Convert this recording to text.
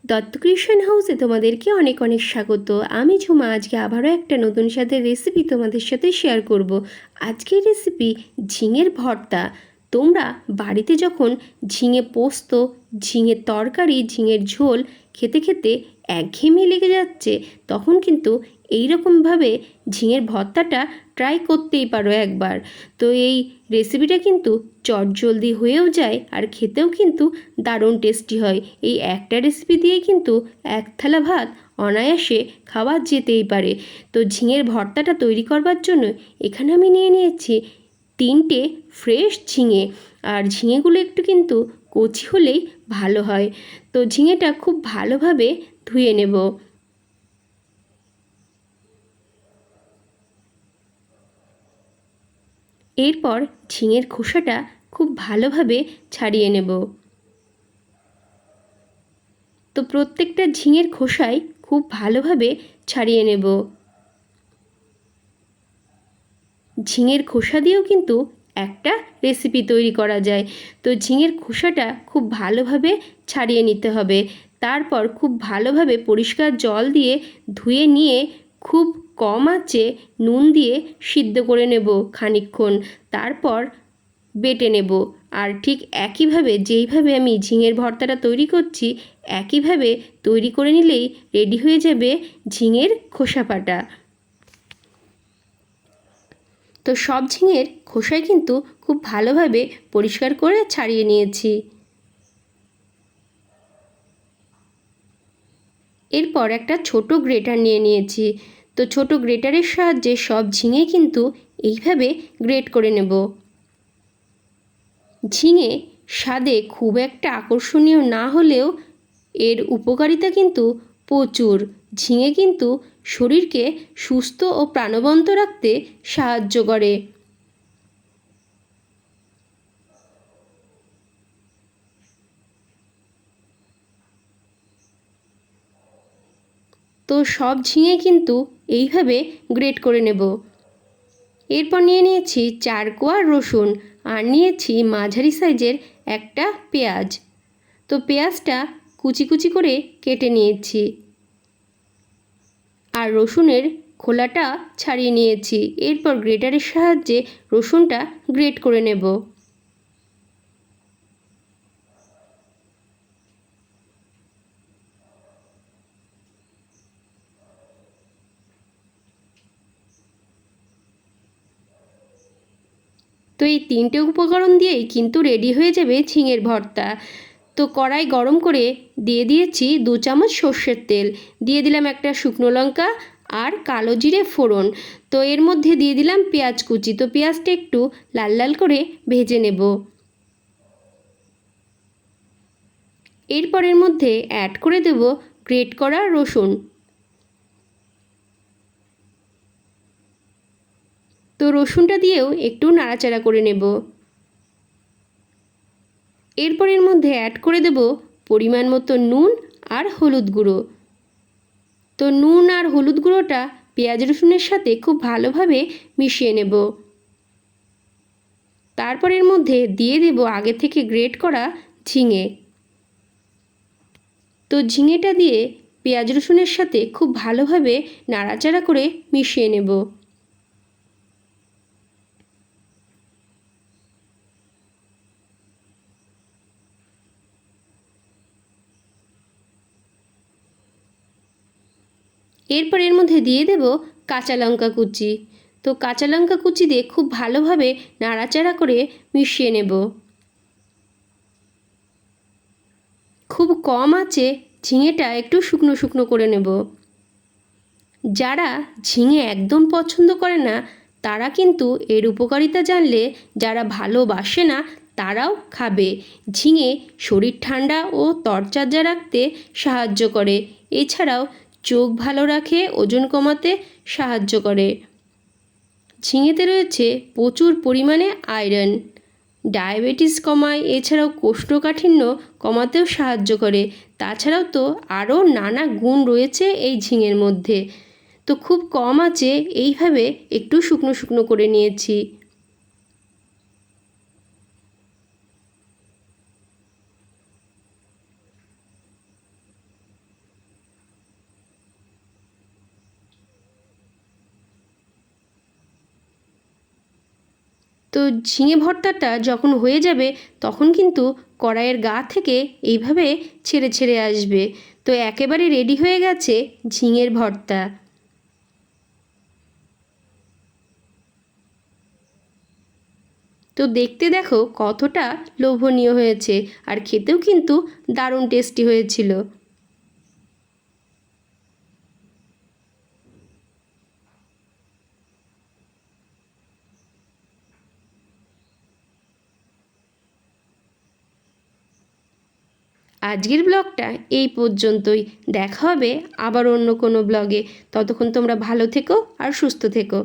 Dutta creation হাউসে তোমাদেরকে অনেক অনেক স্বাগত। আমি ঝুমা আজকে আবারও একটা নতুন স্বাদের রেসিপি তোমাদের সাথে শেয়ার করব। আজকের রেসিপি ঝিঙের ভর্তা। তোমরা বাড়িতে যখন ঝিঙে পোস্ত, ঝিঙের তরকারি, ঝিঙের ঝোল খেতে খেতে একঘেয়েমি লেগে যাচ্ছে, তখন কিন্তু এইরকমভাবে ঝিঙের ভর্তাটা ট্রাই করতেই পারো একবার। তো এই রেসিপিটা কিন্তু চটজলদি হয়েও যায় আর খেতেও কিন্তু দারুণ টেস্টি হয়। এই একটা রেসিপি দিয়েই কিন্তু এক থালা ভাত অনায়াসে খাওয়া যেতেই পারে। তো ঝিঙের ভর্তাটা তৈরি করবার জন্য এখানে আমি নিয়ে নিয়েছি 3টে ফ্রেশ ঝিঙে। আর ঝিঙেগুলো একটু কিন্তু কচি হলেই ভালো হয়। তো ঝিঙেটা খুব ভালোভাবে ধুয়ে নেব। এরপর ঝিঙের খোসাটা খুব ভালোভাবে ছাড়িয়ে নেব। তো প্রত্যেকটা ঝিঙের খোসাই খুব ভালোভাবে ছাড়িয়ে নেব। ঝিঙের খোসা দিয়েও কিন্তু একটা রেসিপি তৈরি করা যায়। তো ঝিঙের খোসাটা খুব ভালোভাবে ছাড়িয়ে নিতে হবে। তারপর খুব ভালোভাবে পরিষ্কার জল দিয়ে ধুয়ে নিয়ে খুব কম আঁচে নুন দিয়ে সিদ্ধ করে নেব খানিকক্ষণ। তারপর বেটে নেব। আর ঠিক একইভাবে যেইভাবে আমি ঝিঙের ভর্তাটা তৈরি করছি, একইভাবে তৈরি করে নিলেই রেডি হয়ে যাবে ঝিঙের খোসা বাটা। তো সব ঝিঙের খোসাই কিন্তু খুব ভালোভাবে পরিষ্কার করে ছাড়িয়ে নিয়েছি। এরপর একটা ছোট গ্রেটার নিয়ে নিয়েছি। তো ছোট গ্রেটারের সাহায্যে সব ঝিঙে কিন্তু এইভাবে গ্রেট করে নেব। ঝিঙে স্বাদে খুব একটা আকর্ষণীয় না হলেও এর উপকারিতা কিন্তু প্রচুর। ঝিঙে কিন্তু শরীরকে সুস্থ ও প্রাণবন্ত রাখতে সাহায্য করে। তো সব ঝিঙে কিন্তু এইভাবে গ্রেট করে নেব। এরপর নিয়ে নিয়েছি 4 কোয়া রসুন আর নিয়েছি মাঝারি সাইজের একটা পেঁয়াজ। তো পেঁয়াজটা কুচি কুচি করে কেটে নিয়েছি আর রসুনের খোলাটা ছাড়িয়ে নিয়েছি। এরপর গ্রেটারের সাহায্যে রসুনটা গ্রেট করে নেব। তো এই 3টে উপকরণ দিয়েই কিন্তু রেডি হয়ে যাবে ঝিঙের ভর্তা। তো কড়াই গরম করে দিয়ে দিয়েছি 2 চামচ সর্ষের তেল, দিয়ে দিলাম একটা শুকনো লঙ্কা আর কালো জিরে ফোড়ন। তো এর মধ্যে দিয়ে দিলাম পেঁয়াজ কুচি। তো পেঁয়াজটা একটু লাল লাল করে ভেজে নেব। এরপর এর মধ্যে অ্যাড করে দেব গ্রেট করা রসুন। তো রসুনটা দিয়েও একটু নাড়াচাড়া করে নেব। এরপর এর মধ্যে অ্যাড করে দেব পরিমাণ মতো নুন আর হলুদ গুঁড়ো। তো নুন আর হলুদ গুঁড়োটা পেঁয়াজ রসুনের সাথে খুব ভালোভাবে মিশিয়ে নেব। তারপর এর মধ্যে দিয়ে দেব আগে থেকে গ্রেট করা ঝিঙে। তো ঝিঙেটা দিয়ে পেঁয়াজ রসুনের সাথে খুব ভালোভাবে নাড়াচাড়া করে মিশিয়ে নেব। এরপর এর মধ্যে দিয়ে দেব কাঁচা লঙ্কা কুচি। তো কাঁচা লঙ্কা কুচি দিয়ে খুব ভালোভাবে নাড়াচাড়া করে মিশিয়ে নেব। খুব কম আঁচে ঝিঙেটা একটু শুকনো শুকনো করে নেব। যারা ঝিঙে একদম পছন্দ করে না তারা কিন্তু এর উপকারিতা জানলে, যারা ভালোবাসে না তারাও খাবে। ঝিঙে শরীর ঠান্ডা ও তরতাজা রাখতে সাহায্য করে। এছাড়াও চোখ ভালো রাখে, ওজন কমাতে সাহায্য করে। ঝিঙেতে রয়েছে প্রচুর পরিমাণে আয়রন, ডায়াবেটিস কমায়, এছাড়াও কোষ্ঠকাঠিন্য কমাতেও সাহায্য করে। তাছাড়াও তো আরও নানা গুণ রয়েছে এই ঝিঙের মধ্যে। তো খুব কম আঁচে এইভাবে একটু শুকনো শুকনো করে নিয়েছি। তো ঝিঙে ভর্তাটা যখন হয়ে যাবে তখন কিন্তু কড়াইয়ের গা থেকে এইভাবে ছেড়ে ছেড়ে আসবে। তো একেবারে রেডি হয়ে গেছে ঝিঙের ভর্তা। তো দেখতে দেখো কতটা লোভনীয় হয়েছে, আর খেতেও কিন্তু দারুণ টেস্টি হয়েছিল। আজকের ব্লগটা এই পর্যন্তই। দেখা হবে আবার অন্য কোনো ব্লগে। ততক্ষণ তোমরা ভালো থেকো আর সুস্থ থেকো।